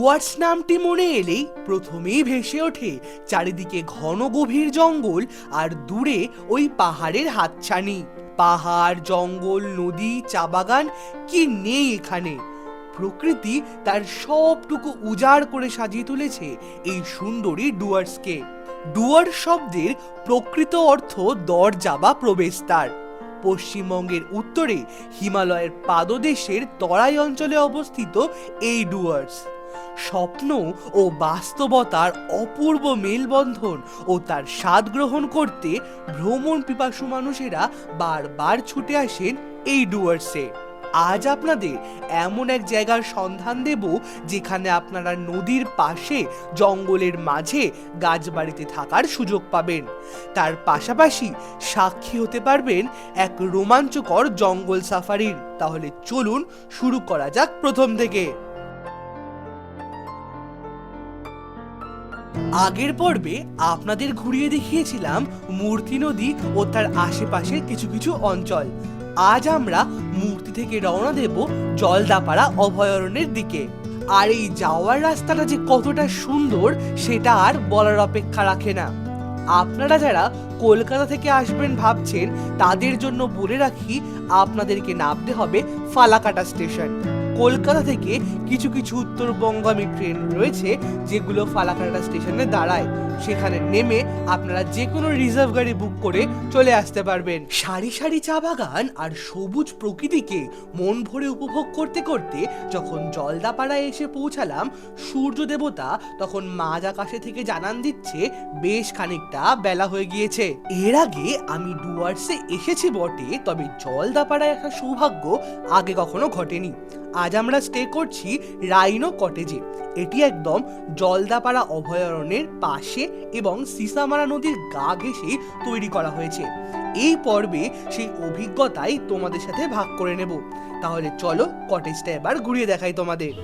ডুয়ার্স নামটি মনে এলেই প্রথমেই ভেসে ওঠে চারিদিকে ঘন গভীর জঙ্গল আর দূরে ওই পাহাড়ের হাতছানি। পাহাড়, জঙ্গল, নদী, চা বাগান, কি নেই এখানে! প্রকৃতি তার সবটুকু উজাড় করে সাজিয়ে তুলেছে এই সুন্দরী ডুয়ার্সকে। ডুয়ার্স শব্দের প্রকৃত অর্থ দরজা বা প্রবেশদ্বার। পশ্চিমবঙ্গের উত্তরে হিমালয়ের পাদদেশের তরাই অঞ্চলে অবস্থিত এই ডুয়ার্স স্বপ্ন ও বাস্তবতার অপূর্ব মেলবন্ধন ও তার স্বাদ গ্রহণ করতে ভ্রমণ পিপাসু মানুষেরা বারবার ছুটে আসেন এই ডুয়ার্সে। আজ আপনাদের এমন এক জায়গার সন্ধান দেব যেখানে আপনারা নদীর পাশে জঙ্গলের মাঝে গাছবাড়িতে থাকার সুযোগ পাবেন, তার পাশাপাশি সাক্ষী হতে পারবেন এক রোমাঞ্চকর জঙ্গল সাফারির। তাহলে চলুন শুরু করা যাক প্রথম থেকে। আগের পর্বে আপনাদের ঘুরিয়ে দেখিয়েছিলাম মূর্তি নদী ও তার আশেপাশের কিছু কিছু অঞ্চল। আজ আমরা মূর্তি থেকে রওনা দেব জলদাপাড়া অভয়ারণ্যের দিকে। আর এই যাওয়ার রাস্তাটা যে কতটা সুন্দর সেটা আর বলার অপেক্ষা রাখে না। আপনারা যারা কলকাতা থেকে আসবেন ভাবছেন তাদের জন্য বলে রাখি, আপনাদেরকে নামতে হবে ফালাকাটা স্টেশন। কলকাতা থেকে কিছু কিছু উত্তরবঙ্গামী ট্রেন রয়েছে যেগুলো ফালাকাটা স্টেশনে দাঁড়ায়। সেখানে নেমে আপনারা যে কোনো রিজার্ভ গাড়ি বুক করে চলে আসতে পারবেন। সারি সারি চা বাগান আর সবুজ প্রকৃতিকে মন ভরে উপভোগ করতে করতে যখন জলদাপাড়ায় এসে পৌঁছালাম, সূর্য দেবতা তখন মাঝ আকাশে থেকে জানান দিচ্ছে বেশ খানিকটা বেলা হয়ে গিয়েছে। এর আগে আমি ডুয়ার্সে এসেছি বটে, তবে জলদাপাড়ায় আসার সৌভাগ্য আগে কখনো ঘটেনি। আজ আমরা স্টে করছি রাইনো কটেজে। এটি একদম জলদাপাড়া অভয়ারণ্যের পাশে এবং সিসামারা নদীর গা ঘেঁষে তৈরি করা হয়েছে। এই পর্বে সেই অভিজ্ঞতাই তোমাদের সাথে ভাগ করে নেব। তাহলে চলো কটেজটা এবার ঘুরিয়ে দেখাই তোমাদের।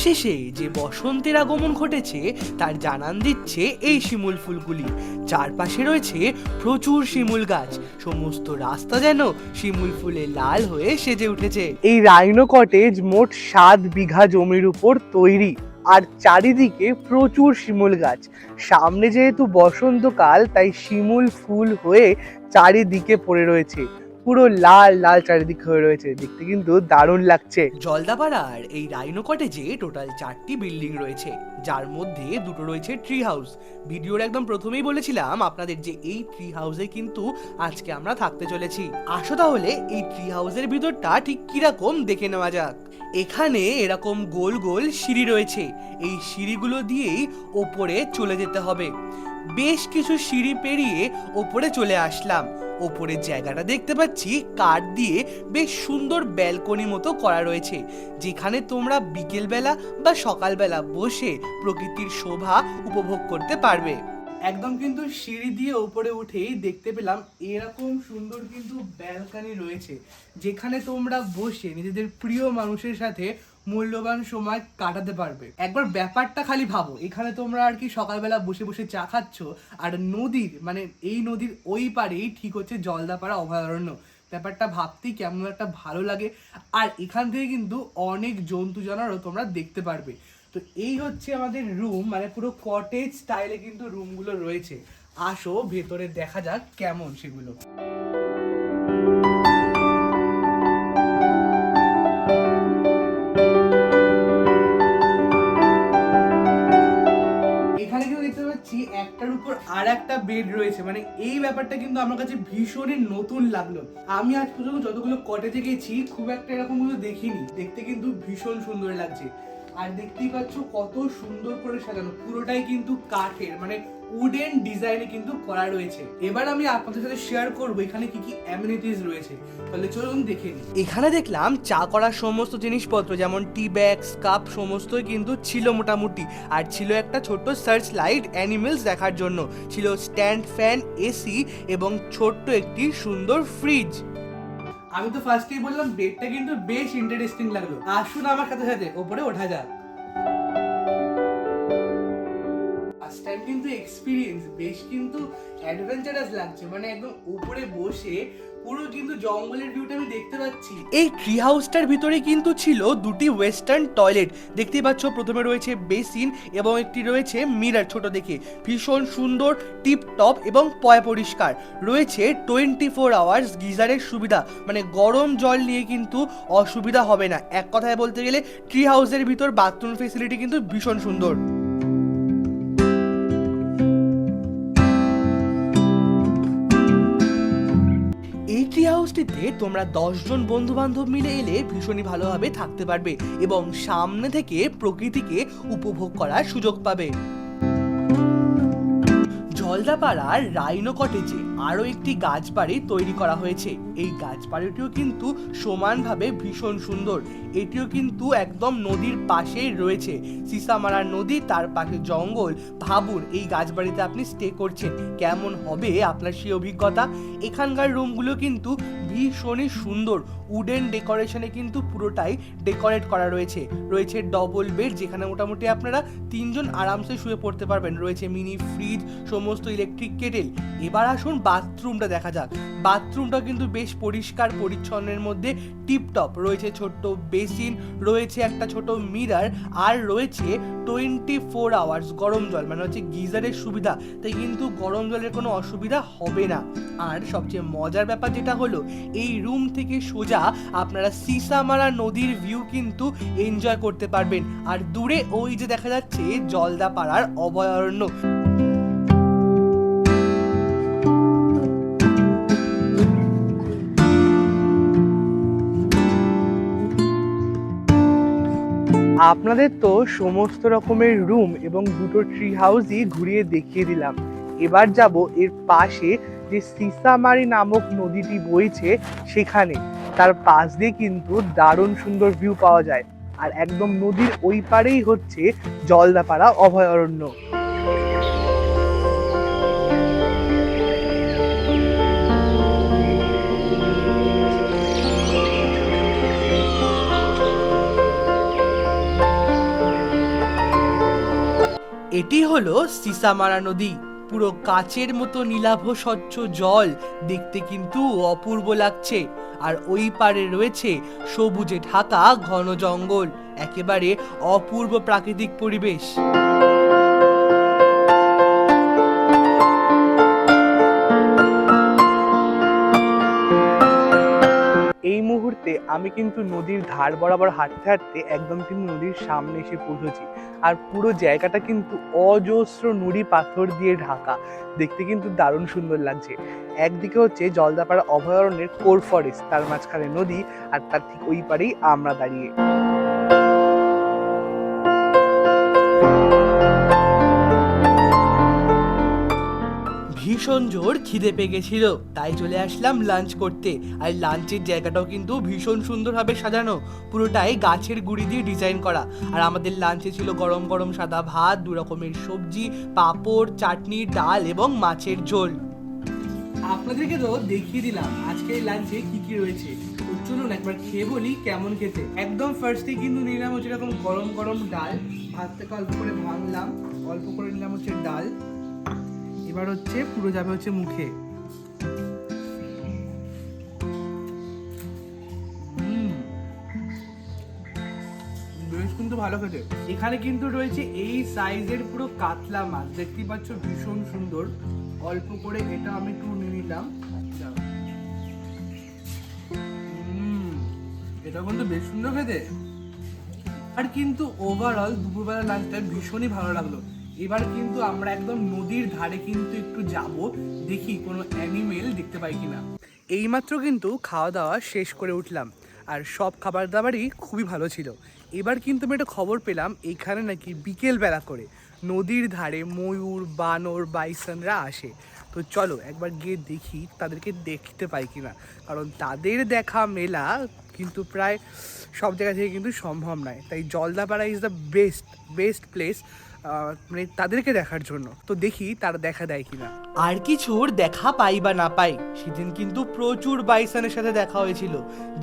শেষে যে বসন্তের আগমন ঘটেছে তার জানান দিচ্ছে এই শিমুল ফুলগুলি। চারপাশে রয়েছে প্রচুর শিমুল গাছ, সমস্ত রাস্তা যেন শিমুল ফুলে লাল হয়ে সেজে উঠেছে। এই রাইনো কটেজ মোট 7 বিঘা জমির উপর তৈরি আর চারিদিকে প্রচুর শিমুল গাছ। সামনে যেহেতু বসন্তকাল তাই শিমুল ফুল হয়ে চারিদিকে পড়ে রয়েছে, পুরো লাল লাল চারিদিক হয়ে রয়েছে, দেখতে কিন্তু দারুণ লাগছে। জলদাপাড়ার এই রাইনো কটেজে টোটাল 4টি বিল্ডিং রয়েছে, যার মধ্যে দুটো রয়েছে ট্রি হাউস। ভিডিওর একদম প্রথমেই বলেছিলাম আপনাদের যে এই ট্রি হাউসে কিন্তু আজকে আমরা থাকতে চলেছি। আসো তাহলে এই ট্রি হাউসের ভিতরটা ঠিক কিরকম দেখে নেওয়া যাক। এখানে এরকম গোল গোল সিঁড়ি রয়েছে, এই সিঁড়িগুলো দিয়েই ওপরে চলে যেতে হবে। বেশ কিছু সিঁড়ি পেরিয়ে ওপরে চলে আসলাম। ওপরের জায়গাটা দেখতে পাচ্ছি কাঠ দিয়ে বেশ সুন্দর ব্যালকনি মতো করা রয়েছে, যেখানে তোমরা বিকেলবেলা বা সকালবেলা বসে প্রকৃতির শোভা উপভোগ করতে পারবে। একদম কিন্তু সিঁড়ি দিয়ে উপরে উঠেই দেখতে পেলাম এরকম সুন্দর কিন্তু ব্যালকনি রয়েছে, যেখানে তোমরা বসে নিজেদের প্রিয় মানুষের সাথে মূল্যবান সময় কাটাতে পারবে। একবার ব্যাপারটা খালি ভাবো, এখানে তোমরা আর কি সকালবেলা বসে বসে চা খাচ্ছ আর নদীর মানে এই নদীর ওই পারেই ঠিক হচ্ছে জলদাপাড়া অভয়ারণ্য। ব্যাপারটা ভাবতেই কেমন একটা ভালো লাগে। আর এখান থেকে কিন্তু অনেক জন্তু জানোয়ারও তোমরা দেখতে পারবে। তো এই হচ্ছে আমাদের রুম, মানে পুরো কটেজ স্টাইলে কিন্তু রুমগুলো রয়েছে। আসো ভেতরে দেখা যাক কেমন সেগুলো। এখানে কিন্তু দেখতে পাচ্ছি একটার উপর আর একটা বেড রয়েছে, মানে এই ব্যাপারটা কিন্তু আমার কাছে ভীষণই নতুন লাগলো। আমি আজ পর্যন্ত যতগুলো কটেজে গেছি খুব একটা এরকম কিছু দেখিনি, দেখতে কিন্তু ভীষণ সুন্দর লাগছে। আর দেখতেই পাচ্ছ কত সুন্দর করে সাজানো, পুরোটাই কিন্তু কাঠের মানে উডেন ডিজাইনে কিন্তু করা রয়েছে। এবার আমি আপনাদের সাথে শেয়ার করবো এখানে কি কি অ্যামিনিটিস রয়েছে, তাহলে চলুন দেখে নিই। এখানে দেখলাম চা করার সমস্ত জিনিসপত্র যেমন টি ব্যাগস, কাপ সমস্তই কিন্তু ছিল মোটামুটি। আর ছিল একটা ছোট্ট সার্চ লাইট অ্যানিমেলস দেখার জন্য, ছিল স্ট্যান্ড ফ্যান, এসি এবং ছোট্ট একটি সুন্দর ফ্রিজ। আমি তো ফার্স্টেই বললাম বেডটা কিন্তু বেশ ইন্টারেস্টিং লাগলো। আসুন আমার সাথে সাথে ওপরে ওঠা যাক। ফার্স্ট টাইম কিন্তু এক্সপিরিয়েন্স বেশ কিন্তু অ্যাডভেঞ্চারাস লাগছে, মানে একদম উপরে বসে পুরো কিন্তু জঙ্গলের ভিউটা আমি দেখতে পাচ্ছি। এই ট্রি হাউসটার ভিতরে কিন্তু ছিল দুটি ওয়েস্টার্ন টয়লেট, দেখতেই পাচ্ছ। প্রথমে রয়েছে বেসিন এবং একটি রয়েছে মিরর ছোট দেখে, ভীষণ সুন্দর, টিপ টপ এবং পয় পরিষ্কার। রয়েছে 24 আওয়ার্স গিজারের সুবিধা, মানে গরম জল নিয়ে কিন্তু অসুবিধা হবে না। এক কথায় বলতে গেলে ট্রি হাউসের ভিতর বাথরুম ফেসিলিটি কিন্তু ভীষণ সুন্দর। এই ট্রি হাউসটিতে তোমরা 10 জন বন্ধু বান্ধব মিলে এলে ভীষণই ভালোভাবে থাকতে পারবে এবং সামনে থেকে প্রকৃতিকে উপভোগ করার সুযোগ পাবে। জলদাপাড়ার রাইনো কটেজে আরো একটি গাছ বাড়ি তৈরি করা হয়েছে। এই গাছ বাড়িটিও কিন্তু সমানভাবে ভীষণ সুন্দর। এটিও কিন্তু একদম নদীর পাশেই রয়েছে, সিসামারা নদী, তার পাশে জঙ্গল। ভাবুন এই গাছ বাড়িতে আপনি স্টে করছেন, কেমন হবে আপনার সেই অভিজ্ঞতা। এখানকার রুমগুলো কিন্তু ভীষণই সুন্দর, উডেন ডেকোরেশনে কিন্তু পুরোটাই ডেকোরেট করা রয়েছে। রয়েছে ডবল বেড, যেখানে মোটামুটি আপনারা 3 জন আরামসে শুয়ে পড়তে পারবেন। রয়েছে মিনি ফ্রিজ, সমস্ত ইলেকট্রিক কেটেল। এবার আসুন বাথরুমটা দেখা যাক। বাথরুমটা কিন্তু বেশ পরিষ্কার পরিচ্ছন্নের মধ্যে টিপটপ। রয়েছে ছোট্ট বেসিন, রয়েছে একটা ছোট মিরর, আর রয়েছে 24 আওয়ার্স গরম জল, মানে হচ্ছে গিজারের সুবিধা। তাই কিন্তু গরম জলের কোনো অসুবিধা হবে না। আর সবচেয়ে মজার ব্যাপার যেটা হলো, এই রুম থেকে সোজা আপনারা সিসামারা নদীর ভিউ কিন্তু এনজয় করতে পারবেন। আর দূরে ওই যে দেখা যাচ্ছে জলদাপাড়ার অভয়ারণ্য। আপনাদের তো সমস্ত রকমের রুম এবং দুটো ট্রি হাউসই ঘুরিয়ে দেখিয়ে দিলাম। এবার যাব এর পাশে যে সিসামারি নামক নদীটি বইছে সেখানে। তার পাশ দিয়ে কিন্তু দারুণ সুন্দর ভিউ পাওয়া যায়। আর একদম নদীর ওই পারেই হচ্ছে জলদাপাড়া অভয়ারণ্য। এটি হলো সিসামারা নদী, পুরো কাচের মতো নীলাভ স্বচ্ছ জল, দেখতে কিন্তু অপূর্ব লাগছে। আর ওই পারে রয়েছে সবুজে ঢাকা ঘন জঙ্গল, একেবারে অপূর্ব প্রাকৃতিক পরিবেশ। এই মুহূর্তে আমি কিন্তু নদীর ধার বরাবর হাঁটতে হাঁটতে একদম কিন্তু নদীর সামনে এসে পৌঁছেছি। আর পুরো জায়গাটা কিন্তু অজস্র নুড়ি পাথর দিয়ে ঢাকা, দেখতে কিন্তু দারুণ সুন্দর লাগছে। একদিকে হচ্ছে জলদাপাড়া অভয়ারণ্যের কোর ফরেস্ট, তার মাঝখানে নদী, আর তার ঠিক ওই পারেই আমরা দাঁড়িয়ে। ভীষণ জোর খিদে পেয়ে গেছিল, তাই চলে আসলাম লাঞ্চ করতে। আর লাঞ্চের জায়গাটাও কিন্তু ভীষণ সুন্দরভাবে সাজানো, পুরোটাই গাছের গুঁড়ি দিয়ে ডিজাইন করা। আর আমাদের লাঞ্চে ছিল গরম গরম সাদা ভাত, 2 রকমের সবজি, পাঁপড়, চাটনি, ডাল এবং মাছের ঝোল। আপনাদেরকে তো দেখিয়ে দিলাম আজকের লাঞ্চে কি কি রয়েছে। চলুন একবার খেয়ে বলি কেমন খেতে। একদম ফার্স্টে কিন্তু নিলাম হচ্ছে এরকম গরম গরম ডাল, ভাতটাকে অল্প করে ভাঙলাম, অল্প করে নিলাম হচ্ছে ডাল। এবার হচ্ছে পুরো যাবে হচ্ছে মুখে। বেশ কিন্তু ভালো খেতে। এখানে কিন্তু রয়েছে এই সাইজের পুরো কাতলা মাছ, দেখতেই পাচ্ছ ভীষণ সুন্দর। অল্প করে এটা আমি একটু নিয়ে নিলাম। এটা কিন্তু বেশ সুন্দর খেতে। আর কিন্তু ওভারঅল দুপুরবেলা লাঞ্চটা ভীষণই ভালো লাগলো। এবার কিন্তু আমরা একদম নদীর ধারে কিন্তু একটু যাব, দেখি কোনো অ্যানিমেল দেখতে পাই কিনা। এইমাত্র কিন্তু খাওয়া দাওয়া শেষ করে উঠলাম। আর সব খাবার দাবারই খুবই ভালো ছিল। এবার কিন্তু আমি একটা খবর পেলাম এখানে নাকি বিকেলবেলা করে নদীর ধারে ময়ূর, বানর, বাইসনরা আসে। তো চলো একবার গিয়ে দেখি তাদেরকে দেখতে পাই কিনা, কারণ তাদের দেখা মেলা কিন্তু প্রায় সব জায়গা থেকে কিন্তু সম্ভব নয়। তাই Jaldapara is the best place মানে তাদেরকে দেখার জন্য। তো দেখি তারা দেখা দেয় কিনা। আর কিছুর দেখা পাই বা না পাই, সেদিন কিন্তু প্রচুর বাইসনের সাথে দেখা হয়েছিল,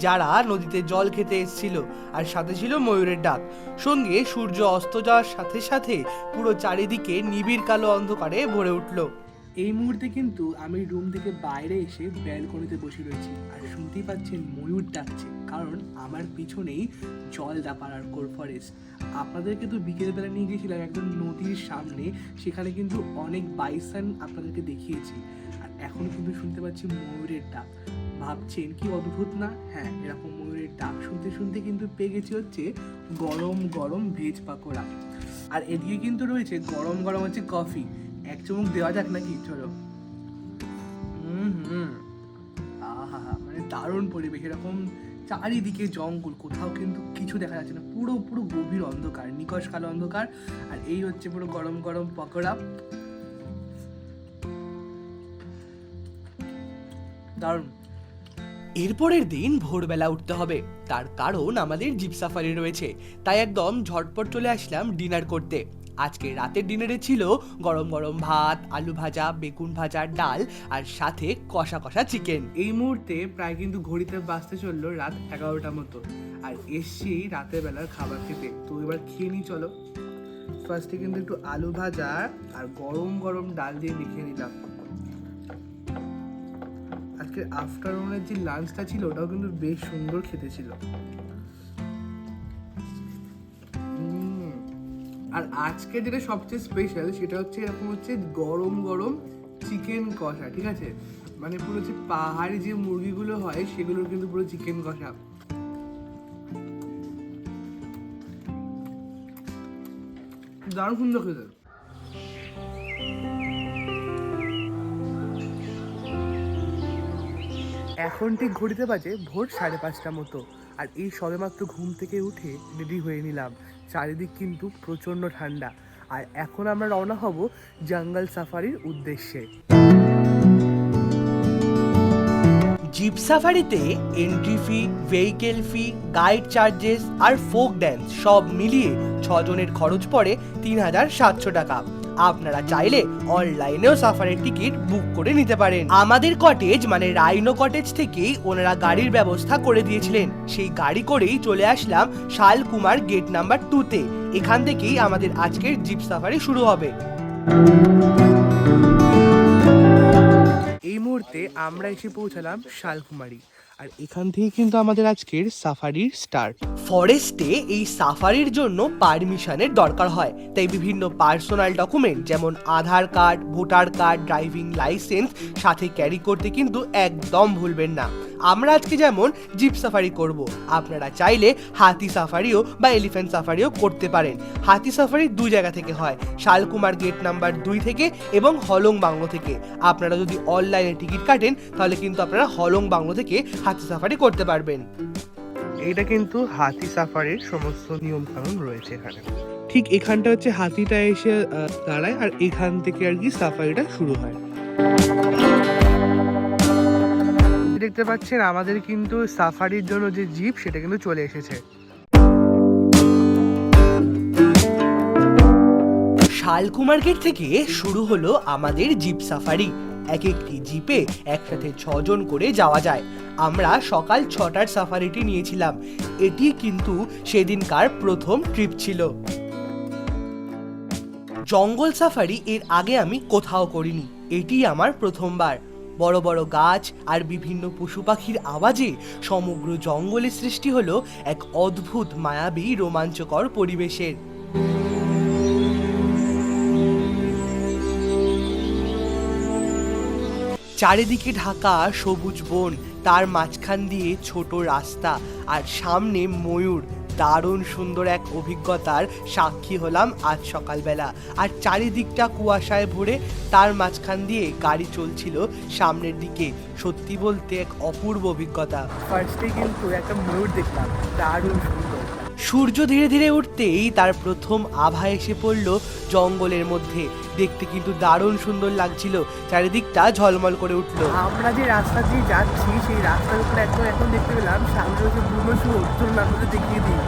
যারা নদীতে জল খেতে এসেছিল। আর সাথে ছিল ময়ূরের ডাক, সঙ্গে সূর্য অস্ত যাওয়ার সাথে সাথে পুরো চারিদিকে নিবিড় কালো অন্ধকারে ভরে উঠলো। এই মুহূর্তে কিন্তু আমি রুম থেকে বাইরে এসে ব্যালকনিতে বসে রয়েছি, আর শুনতেই পাচ্ছেন ময়ূর ডাকছে, কারণ আমার পিছনেই জলদাপাড়ার কোর ফরেস্ট। আপনাদেরকে তো বিকেলবেলা নিয়ে গিয়েছিলাম একদম নদীর সামনে, সেখানে কিন্তু অনেক বাইসন আপনাদেরকে দেখিয়েছি। আর এখন কিন্তু শুনতে পাচ্ছি ময়ূরের ডাক। ভাবছেন কি অদ্ভুত না? হ্যাঁ, এরকম ময়ূরের ডাক শুনতে শুনতে কিন্তু পেয়ে গেছি হচ্ছে গরম গরম ভেজ পাকোড়া। আর এদিকে কিন্তু রয়েছে গরম গরম হচ্ছে কফি। এক চুমুক দেওয়া যাক নাকি? চলো। আহা, মানে দারুণ পরিবেশ। এরকম চারিদিকে জঙ্গল, কোথাও কিন্তু কিছু দেখা যাচ্ছে না, পুরো পুরো গভীর অন্ধকার, নিকশ কালো অন্ধকার। আর এই হচ্ছে পুরো গরম গরম পকোড়া, দারুণ। এরপরের দিন ভোরবেলা উঠতে হবে, তার কারণ আমাদের জিপ সাফারি রয়েছে। তাই একদম ঝটপট চলে আসলাম ডিনার করতে। আজকে রাতের ডিনারে ছিল গরম গরম ভাত, আলু ভাজা, বেগুন ভাজা, ডাল, আর সাথে কষা কষা চিকেন। এই মুহূর্তে প্রায় কিন্তু ঘড়িতে বাজতে চললো রাত 11টার মতো, আর এসছি রাতের বেলার খাবার খেতে। তো এবার খেয়ে নিই চলো। ফার্স্টে কিন্তু একটু আলু ভাজা আর গরম গরম ডাল দিয়ে মেখে নিলাম। আজকে আফটারনুনের যে লাঞ্চটা ছিল ওটাও কিন্তু বেশ সুন্দর খেতে ছিল। আর আজকে যেটা সবচেয়ে স্পেশাল সেটা হচ্ছে এরকম হচ্ছে গরম গরম চিকেন কষা, ঠিক আছে? মানে পুরো যে পাহাড়ি যে মুরগিগুলো হয় সেগুলোর কিন্তু পুরো চিকেন কষা। দারুণ সুন্দর খেতে। এখন ঠিক ঘড়িতে বাজে ভোর 5:30টার মতো, আর এই সবেমাত্র ঘুম থেকে উঠে রেডি হয়ে নিলাম। চারিদিক কিন্তু প্রচণ্ড ঠান্ডা, আর এখন আমরা রওনা হব জঙ্গল সাফারির উদ্দেশ্যে। জিপ সাফারিতে এন্ট্রি ফি, ভেহিকেল ফি, গাইড চার্জেস আর ফোক ড্যান্স সব মিলিয়ে 6 জনের খরচ পড়ে 3700 টাকা। আপনারা চাইলে অনলাইনেও সাফারির টিকিট বুক করে নিতে পারেন। আমাদের কটেজ মানে রাইনো কটেজ থেকেই ওনারা গাড়ির ব্যবস্থা করে দিয়েছিলেন। সেই গাড়ি করেই চলে আসলাম শালকুমার গেট নাম্বার 2-তে। এখান থেকেই আমাদের আজকের জিপ সাফারি শুরু হবে। এই মুহূর্তে আমরা এসে পৌঁছালাম শালকুমারি, আর এখান থেকে কিন্তু আমাদের আজকের সাফারির স্টার্ট। ফরেস্টে এই সাফারির জন্য পারমিশনের দরকার হয়, তাই বিভিন্ন পার্সোনাল ডকুমেন্ট যেমন Aadhaar card, voter card, driving licence সাথে ক্যারি করতে কিন্তু একদম ভুলবেন না। আমরা আজকে যেমন জিপ সাফারি করব, আপনারা চাইলে হাতি সাফারিও বা এলিফ্যান্ট সাফারিও করতে পারেন। হাতি সাফারি 2 জায়গা থেকে হয়, শালকুমার গেট নাম্বার 2 থেকে এবং হলং বাংলো থেকে। আপনারা যদি অনলাইনে টিকিট কাটেন তাহলে কিন্তু আপনারা হলং বাংলো থেকে হাতি সাফারি করতে পারবেন। এইটা কিন্তু হাতি সাফারির সমস্ত নিয়ম কানুন রয়েছে এখানে। ঠিক এখানটা হচ্ছে হাতিটা এসে দাঁড়ায়, আর এখান থেকে আর কি সাফারিটা শুরু হয়। দেখতে পাচ্ছেন আমাদের কিন্তু সাফারির জন্য যে জিপ সেটা কিন্তু চলে এসেছে। শালকুমার গেট থেকে শুরু হলো আমাদের জিপ সাফারি। এক একটি জিপে একসাথে 6 জন করে যাওয়া যায়। আমরা সকাল 6টার সাফারিটি নিয়েছিলাম। এটি কিন্তু সেদিনকার প্রথম ট্রিপ ছিল। জঙ্গল সাফারি এর আগে আমি কোথাও করিনি, এটি আমার প্রথমবার। বড় বড় গাছ আর বিভিন্ন পশু পাখির আওয়াজে সমগ্র জঙ্গলে সৃষ্টি হলো এক অদ্ভুত মায়াবী রোমাঞ্চকর পরিবেশের। চারিদিকে ঢাকা সবুজ বন, তার মাঝখান দিয়ে ছোট রাস্তা, আর সামনে ময়ূর দারুণ সুন্দর এক অভিজ্ঞতার সাক্ষী হলাম আজ সকালবেলা। আর চারিদিকটা কুয়াশায় ভরে, তার মাঝখান দিয়ে গাড়ি চলছিল সামনের দিকে। সত্যি বলতে এক অপূর্ব অভিজ্ঞতা। ফার্স্টে কিন্তু একটা ময়ূর দেখলাম, দারুণ সুন্দর। সূর্য ধীরে ধীরে উঠতেই তার প্রথম আভা এসে পড়ল জঙ্গলের মধ্যে। দেখতে কিন্তু দারুণ সুন্দর লাগছিল, চারিদিকটা ঝলমল করে উঠলো। আমরা যে রাস্তা দিয়ে যাচ্ছি সেই রাস্তার উপরে একদম এখন দেখতে পেলাম সামনে হচ্ছে বুনো শুয়োর। চলুন আপনাদের দেখিয়ে দিই।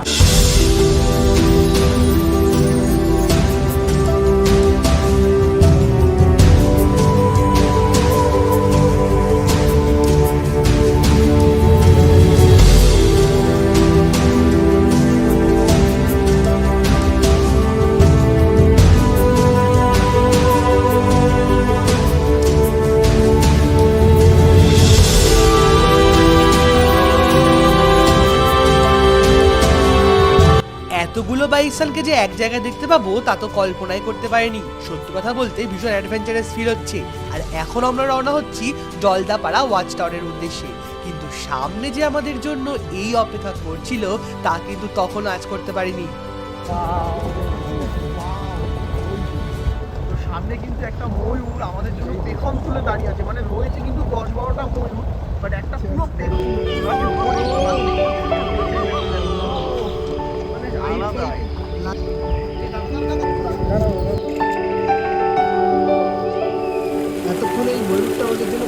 এতগুলো বাইসনকে যে এক জায়গায় দেখতে পাবো তা তো কল্পনাই করতে পারিনি। সত্যি কথা বলতে ভীষণ অ্যাডভেঞ্চারাস ফিল হচ্ছে। আর এখন আমরা রওনা হচ্ছি জলদাপাড়া ওয়াচ টাওয়ারের উদ্দেশ্যে। কিন্তু সামনে যে আমাদের জন্য এই অপেক্ষা করছিল তা কিন্তু তখন আজ করতে পারিনি। সামনে কিন্তু একটা ময়ূর আমাদের জন্য পেখম তুলে দাঁড়িয়ে আছে, মানে রয়েছে কিন্তু 10-12টা ময়ূর, বাট একটা পুরো পেখম এতক্ষণ এই ময়ূরটা আমাদের জন্য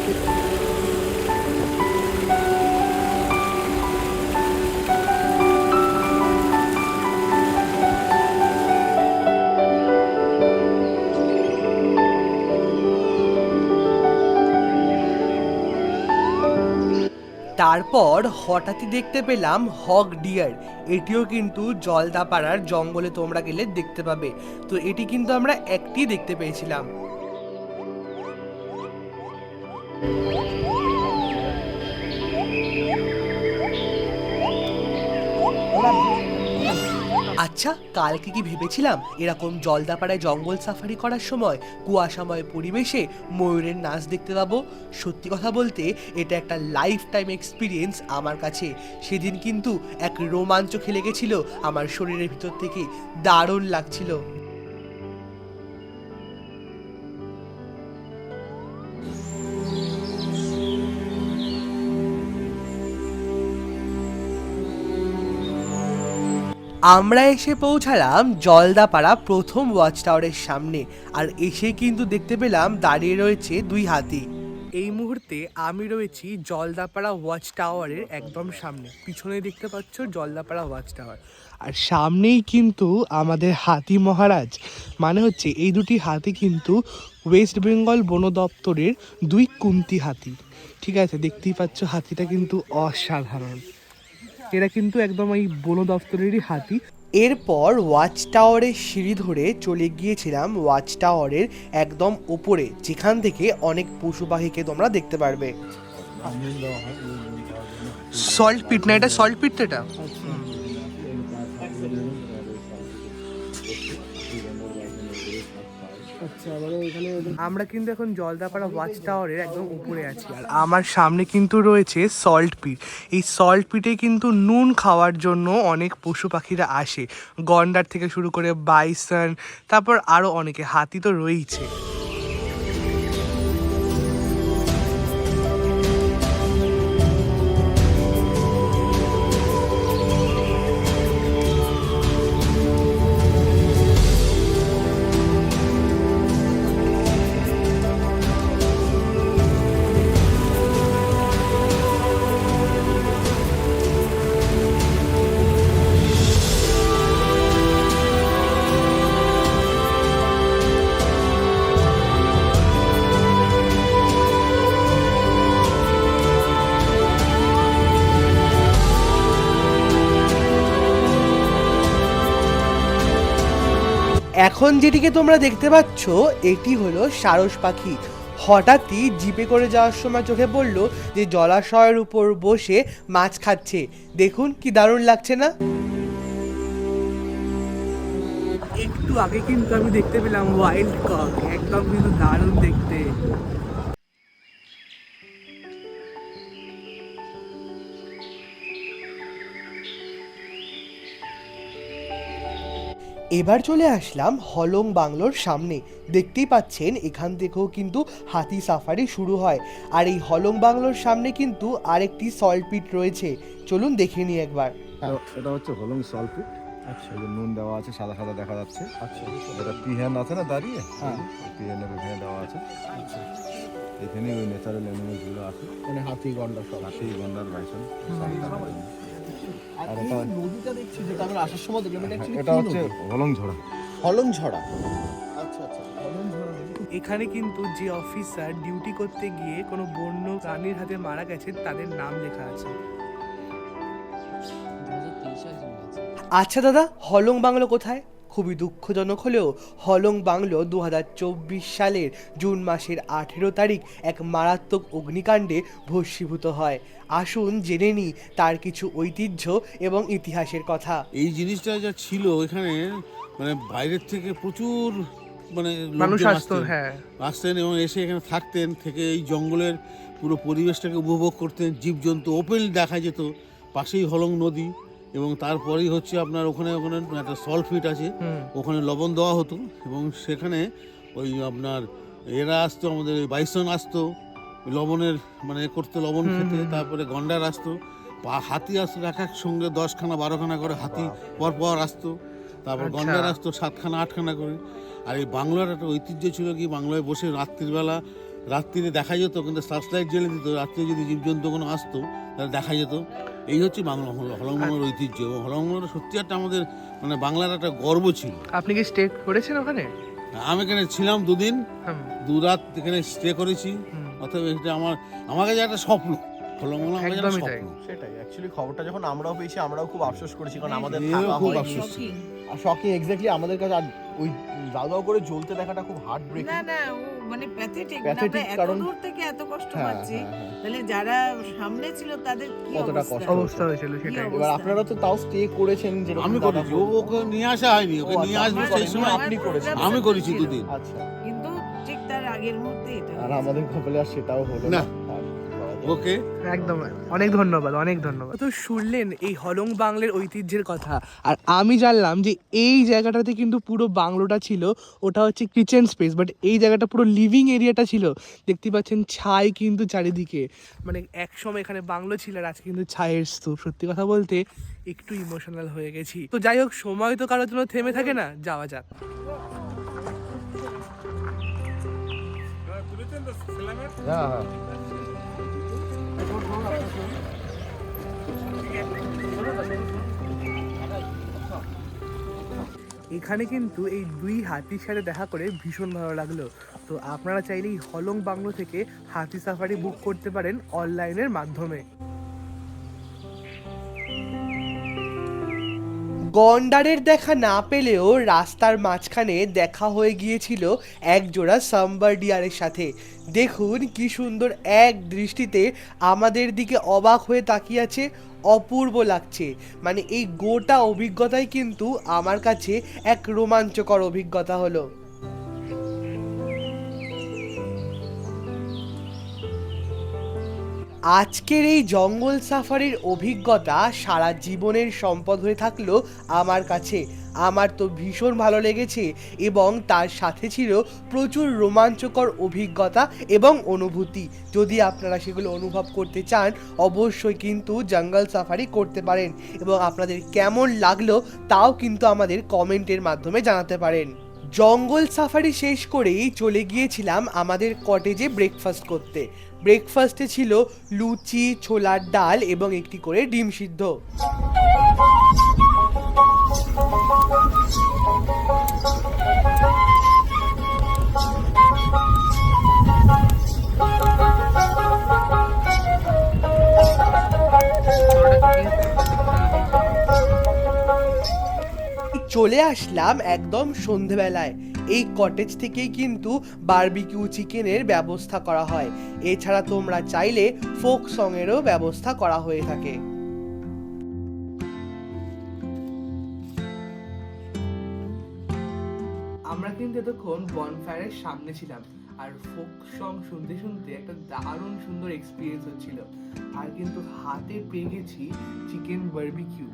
তারপর হঠাৎই দেখতে পেলাম হগ ডিয়ার। এটিও কিন্তু জলদাপাড়ার জঙ্গলে তোমরা গেলে দেখতে পাবে। তো এটি কিন্তু আমরা একটি দেখতে পেয়েছিলাম। আচ্ছা, কালকে কি ভেবেছিলাম এরকম জলদাপাড়ায় জঙ্গল সাফারি করার সময় কুয়াশাময় পরিবেশে ময়ূরের নাচ দেখতে পাবো। সত্যি কথা বলতে এটা একটা লাইফ টাইম এক্সপিরিয়েন্স আমার কাছে। সেদিন কিন্তু এক রোমাঞ্চ খেলে গেছিল আমার শরীরের ভিতর থেকে, দারুণ লাগছিল। আমরা এসে পৌঁছালাম জলদাপাড়া প্রথম ওয়াচ টাওয়ারের সামনে। আর এসে কিন্তু দেখতে পেলাম দাঁড়িয়ে রয়েছে দুই হাতি। এই মুহূর্তে আমি রয়েছি জলদাপাড়া ওয়াচ টাওয়ারের একদম সামনে। পিছনে দেখতে পাচ্ছ জলদাপাড়া ওয়াচ টাওয়ার, আর সামনেই কিন্তু আমাদের হাতি মহারাজ। মানে হচ্ছে এই দুটি হাতি কিন্তু ওয়েস্ট বেঙ্গল বন দপ্তরের দুই কুন্তি হাতি। ঠিক আছে, দেখতেই পাচ্ছ হাতিটা কিন্তু অসাধারণ। এরা কিন্তু একদম এই বন দপ্তরেরই হাতি। এরপর ওয়াচ টাওয়ারের সিঁড়ি ধরে চলে গিয়েছিলাম ওয়াচ টাওয়ারের একদম উপরে, যেখান থেকে অনেক পশু পাখিকে তোমরা দেখতে পারবে। সল্ট পিট না, এটা সল্ট পিট তো এটা। আমরা কিন্তু এখন জলদাপাড়া ওয়াচ টাওয়ারের একদম উপরে আছি। আর আমার সামনে কিন্তু রয়েছে সল্ট পিট। এই সল্ট পিটে কিন্তু নুন খাওয়ার জন্য অনেক পশু পাখিরা আসে, গন্ডার থেকে শুরু করে বাইসন, তারপর আরও অনেকে, হাতি তো রয়েইছে। এখন যেটিকে তোমরা দেখতে পাচ্ছ এটি হলো সারস পাখি। হঠাৎই জিপে করে যাওয়ার সময় চোখে পড়লো যে জলাশয়ের উপর বসে মাছ খাচ্ছে। দেখুন কি দারুণ লাগছে না? একটু আগে কিন্তু আমি দেখতে পেলাম ওয়াইল্ড কক, একদম কিন্তু দারুণ দেখতে। এবার চলে আসলাম হলং বাংলোর সামনে। দেখতেই পাচ্ছেন এখান থেকেও কিন্তু হাতি সাফারি শুরু হয়। আর এই হলং বাংলোর সামনে কিন্তু আরেকটি সল্ট পিট রয়েছে, চলুন দেখে নিই একবার। এটা হচ্ছে হলং সলপিট। আচ্ছা এই যে নুন দেওয়া আছে, সাদা সাদা দেখা যাচ্ছে। আচ্ছা এটা পিহেন আছে না দাঁড়িয়ে, হ্যাঁ। পিহেনের এখানে দেওয়া আছে। আচ্ছা, এখানে ওই ন্যাচারাল অ্যানিমেলসগুলো আছে, মানে হাতি গন্ডা সব। হাতি, গন্ডার, বাইসন। আর আর এই এটা- নদীটা দেখছি যেটা আমরা আসার সময় দেখলাম, এটা actually এটা কি হচ্ছে নদী? হলং ঝড়া। হলং ঝড়া। আচ্ছা আচ্ছা, হলং ঝড়া নদী। এখানে কিন্তু যে অফিসার ডিউটি করতে গিয়ে কোনো বন্য প্রাণীর হাতে মারা গেছে তাদের নাম লেখা আছে। আচ্ছা দাদা, হলং বাংলো কোথায়? খুবই দুঃখজনক হলেও হলং বাংলো 2024 সালের জুন মাসের 18 তারিখ এক মারাত্মক অগ্নিকাণ্ডে ভস্মীভূত হয়। আসুন জেনে নিই তার কিছু ঐতিহ্য এবং ইতিহাসের কথা। এই জিনিসটা যা ছিল এখানে, মানে বাইরের থেকে প্রচুর মানে মানুষ লোকজন আসতো, হ্যাঁ। আসতেন এবং এসে এখানে থাকতেন, থেকে এই জঙ্গলের পুরো পরিবেশটাকে উপভোগ করতেন। জীবজন্তু ওপেন দেখা যেত, পাশেই হলং নদী। এবং তারপরেই হচ্ছে আপনার ওখানে ওখানে একটা সল্ট ফিট আছে, ওখানে লবণ দেওয়া হতো। এবং সেখানে ওই আপনার এরা আসতো, আমাদের ওই বাইসন আসতো লবণের মানে করতে, লবণ খেতে। তারপরে গন্ডার আসতো, হাতি আসতো এক এক সঙ্গে 10খানা 12খানা করে হাতি পর আসতো। তারপর আচ্ছা। গন্ডার আসতো 7খানা 8খানা করে। আর এই বাংলার একটা ঐতিহ্য ছিল কি, বাংলায় বসে রাত্রিবেলা, রাত্রিরে দেখা যেত, কিন্তু সার্চ লাইট জ্বেলে দিত, রাত্রে যদি জীবজন্তু কোনো আসতো তাহলে দেখা যেত। এই হচ্ছে বাংলা, হলংবাংলার ঐতিহ্য। এবং হলংবাংলা সত্যি একটা আমাদের মানে বাংলার একটা গর্ব ছিল। আপনি কি স্টে করেছেন ওখানে? আমি এখানে ছিলাম 2 দিন, 2 রাত এখানে স্টে করেছি। অতএব এটা আমার কাছে একটা স্বপ্ন, হলংবাংলা আমার কাছে একটা একদমই তাই। স্বপ্ন। সেটাই অ্যাকচুয়ালি খবরটা যখন আমরাও পেয়েছি, আমরাও খুব আফসোস করেছি, কারণ আমাদের এও থাকা খুব হয়নি। আফসোস। আর শকিং, এক্স্যাক্টলি আমাদের কাছে। আর ওই দাউ দাউ করে জ্বলতে দেখাটা খুব হার্ট ব্রেকিং। না না, ও মানে প্যাথেটিক। Pathetic, আমরা এত কারণ- দূর থেকে এত কষ্ট হ্যাঁ, পাচ্ছি, হ্যাঁ, হ্যাঁ। তাহলে যারা সামনে ছিল তাদের কি কতটা অবস্থা? কষ্ট অবস্থা হয়েছিল সেটাই। কি এবার অবস্থা? আপনারা তো তাও স্টে করেছেন, যেরকম আমি দাদা করেছি, বললো। ওকে নিয়ে আসা হয়নি, ওকে ও নিয়ে আচ্ছা, আসবে আপনি সেই সময়। করেননি, আপনি করেছেন। আমি করেছি ছিল। 2 দিন। আচ্ছা, কিন্তু ঠিক তার আগের মুহূর্তে এটা আর হয়েছে। আমাদের কপালে আর সেটাও হলো না। না। আর বাবা রে। ওকে, একদম, অনেক ধন্যবাদ, অনেক ধন্যবাদ। তো শুনলেন এই হলং বাংলার ঐতিহ্যের কথা, আর আমি জানলাম যে এই জায়গাটাতে কিন্তু পুরো বাংলোটা ছিল, ওটা হচ্ছে কিচেন স্পেস, বাট এই জায়গাটা পুরো লিভিং এরিয়াটা ছিল। দেখতে পাচ্ছেন ছাই কিন্তু চারিদিকে, মানে একসময় এখানে বাংলো ছিল আর আজকে কিন্তু ছায়ের স্তূপ। সত্যি কথা বলতে একটু ইমোশনাল হয়ে গেছি। তো যাই হোক, সময় তো কারোর জন্য থেমে থাকে না, যাওয়া যাক। হ্যাঁ হ্যাঁ। এখানে কিন্তু এই 2 হাতির সাথে দেখা করে ভীষণ ভালো লাগলো। তো আপনারা চাইলে এই হলং বাংলো থেকে হাতি সাফারি বুক করতে পারেন অনলাইনের মাধ্যমে। গন্ডারের দেখা না পেলেও রাস্তার মাঝখানে দেখা হয়ে গিয়েছিল এক জোড়া সাম্বার ডিয়ারের সাথে। দেখুন কি সুন্দর এক দৃষ্টিতে আমাদের দিকে অবাক হয়ে তাকিয়ে আছে, অপূর্ব লাগছে। মানে এই গোটা অভিজ্ঞতাই কিন্তু আমার কাছে এক রোমাঞ্চকর অভিজ্ঞতা হলো। আজকের এই জঙ্গল সাফারির অভিজ্ঞতা সারা জীবনের সম্পদ হয়ে থাকলো আমার কাছে। আমার তো ভীষণ ভালো লেগেছে এবং তার সাথে ছিল প্রচুর রোমাঞ্চকর অভিজ্ঞতা এবং অনুভূতি। যদি আপনারা সেগুলো অনুভব করতে চান, অবশ্যই কিন্তু জঙ্গল সাফারি করতে পারেন এবং আপনাদের কেমন লাগলো তাও কিন্তু আমাদের কমেন্টের মাধ্যমে জানাতে পারেন। জঙ্গল সাফারি শেষ করেই চলে গিয়েছিলাম আমাদের কটেজে ব্রেকফাস্ট করতে। ব্রেকফাস্টে ছিল লুচি, ছোলার ডাল এবং একটি করে ডিম সিদ্ধ। চলে আসলাম একদম সন্ধেবেলায়। এই কটেজ থেকেই কিন্তু বারবিকিউ চিকেনের ব্যবস্থা করা হয়। এছাড়া তোমরা চাইলে ফোক সংয়েরও ব্যবস্থা করা হয়ে থাকে। আমরা কিন্তু এতক্ষণ বনফায়ারের সামনে ছিলাম আর ফোক সং শুনতে শুনতে একটা দারুণ সুন্দর এক্সপিরিয়েন্স হচ্ছিল। আর কিন্তু হাতে পেয়ে গেছি চিকেন বারবিকিউ।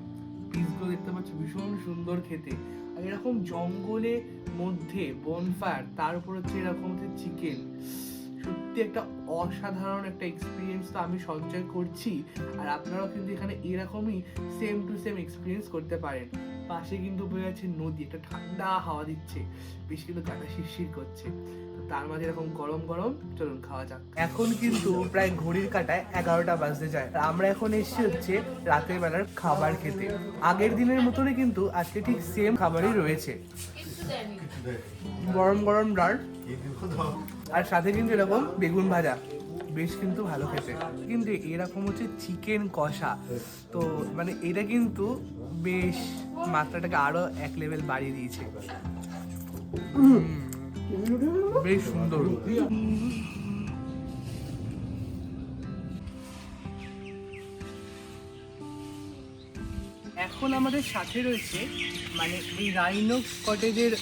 পিসগুলো দেখতে পাচ্ছ ভীষণ সুন্দর খেতে। আর এরকম জঙ্গলের মধ্যে বনফায়ার, তার উপর হচ্ছে এরকম হচ্ছে চিকেন, সত্যি একটা অসাধারণ একটা এক্সপিরিয়েন্স তো আমি সঞ্চয় করছি। আর আপনারাও কিন্তু এখানে এরকমই সেম টু সেম এক্সপিরিয়েন্স করতে পারেন। পাশে কিন্তু বয়ে আছে নদী, একটা ঠান্ডা হাওয়া দিচ্ছে, বেশ কিন্তু গাটা শিরশির করছে। তো তার মাঝে এরকম গরম গরম, চলুন খাওয়া যাক। এখন কিন্তু প্রায় ঘড়ির কাঁটায় 11টা বাজতে যায়। আর আমরা এখন এসেছি হচ্ছে রাতের বেলার খাবার খেতে। আগের দিনের মতনই কিন্তু আজকে ঠিক সেম খাবারই রয়েছে, গরম গরম ডাল আর সাথে কিন্তু এরকম বেগুন ভাজা, বেশ কিন্তু ভালো খেতে। কিন্তু এরকম হচ্ছে চিকেন কষা, তো মানে এটা কিন্তু বেশ মাত্রাটাকে আরো এক লেভেল বাড়িয়ে দিয়েছে। বেশ সুন্দর। এখন আমাদের সাথে রয়েছে মানে এই রাইনো কটেজের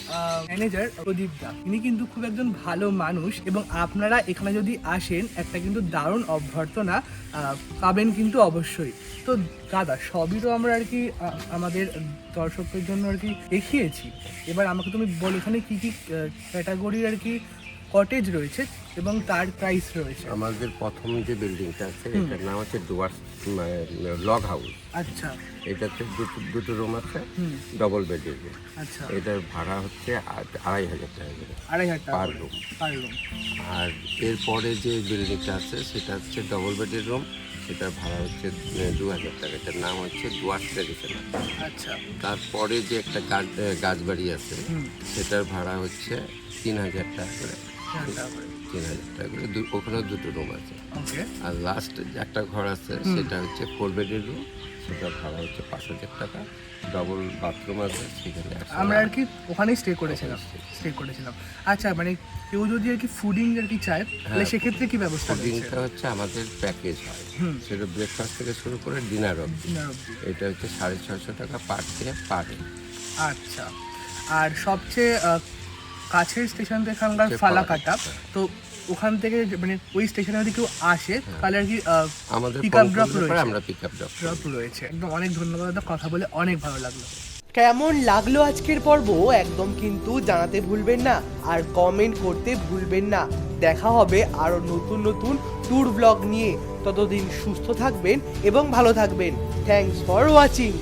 ম্যানেজার প্রদীপ দা। ইনি কিন্তু খুব একজন ভালো মানুষ এবং আপনারা এখানে যদি আসেন একটা কিন্তু দারুণ অভ্যর্থনা পাবেন কিন্তু অবশ্যই। তো দাদা, সবই তো আমরা আর কি আমাদের দর্শকদের জন্য আর কি দেখিয়েছি। এবার আমাকে তুমি বল এখানে কি কি ক্যাটাগরির আর কি কটেজ রয়েছে এবং তার প্রাইস রয়েছে। আমাদের প্রথম যে বিল্ডিংটা আছে এটার নাম হচ্ছে ডুয়ার্স লগ হাউস। আচ্ছা এটাতে দুটো রুম আছে, ডবল বেডের রুম। আচ্ছা, এটার ভাড়া হচ্ছে 2,500 টাকা করে 2,500 টাকা পার করে রুম। পার রুম। আর এরপরে যে বিল্ডিংটা আছে সেটা হচ্ছে ডবল বেডের রুম, সেটার ভাড়া হচ্ছে 2,000 টাকা। এটার নাম হচ্ছে ডুয়ার্স ট্রেডিশনাল। আচ্ছা, তারপরে যে একটা গাছবাড়ি আছে সেটার ভাড়া হচ্ছে 3,000 টাকা করে। 3,000 টাকা করে ওখানেও দুটো রুম আছে। ওকে। আর লাস্ট একটা ঘর আছে সেটা হচ্ছে 4 বেডের রুম, সেটা ভাড়া হচ্ছে 5,000 টাকা। ডবল বাথরুম আছে সেখানে। আমরা আর কি ওখানেই স্টে করেছিলাম। আচ্ছা, মানে কেউ যদি আর কি ফুডিং আর কি চায় তাহলে সেক্ষেত্রে কি ব্যবস্থা রয়েছে? ফুডিংটা হচ্ছে আমাদের প্যাকেজ হয়, সেটা ব্রেকফাস্ট থেকে শুরু করে ডিনার অবধি। এটা হচ্ছে 650 টাকা পার ডে পার হেড। আচ্ছা, আর সবচেয়ে কাছের স্টেশন থেকে এখানকার ফালাকাটা, তো ওখান থেকে মানে ওই স্টেশনে যদি কেউ আসে তাহলে আর কি আমাদের পিক আপ ড্রপ রয়েছে। আমরা পিক আপ ড্রপ রয়েছে। একদম অনেক ধন্যবাদ দাদা, কথা বলে অনেক ভালো লাগলো। কেমন লাগলো আজকের পর্ব একদম কিন্তু জানাতে ভুলবেন না, আর কমেন্ট করতে ভুলবেন না। দেখা হবে আরো নতুন নতুন ট্যুর ব্লগ নিয়ে। ততদিন সুস্থ থাকবেন এবং ভালো থাকবেন। Thanks for watching.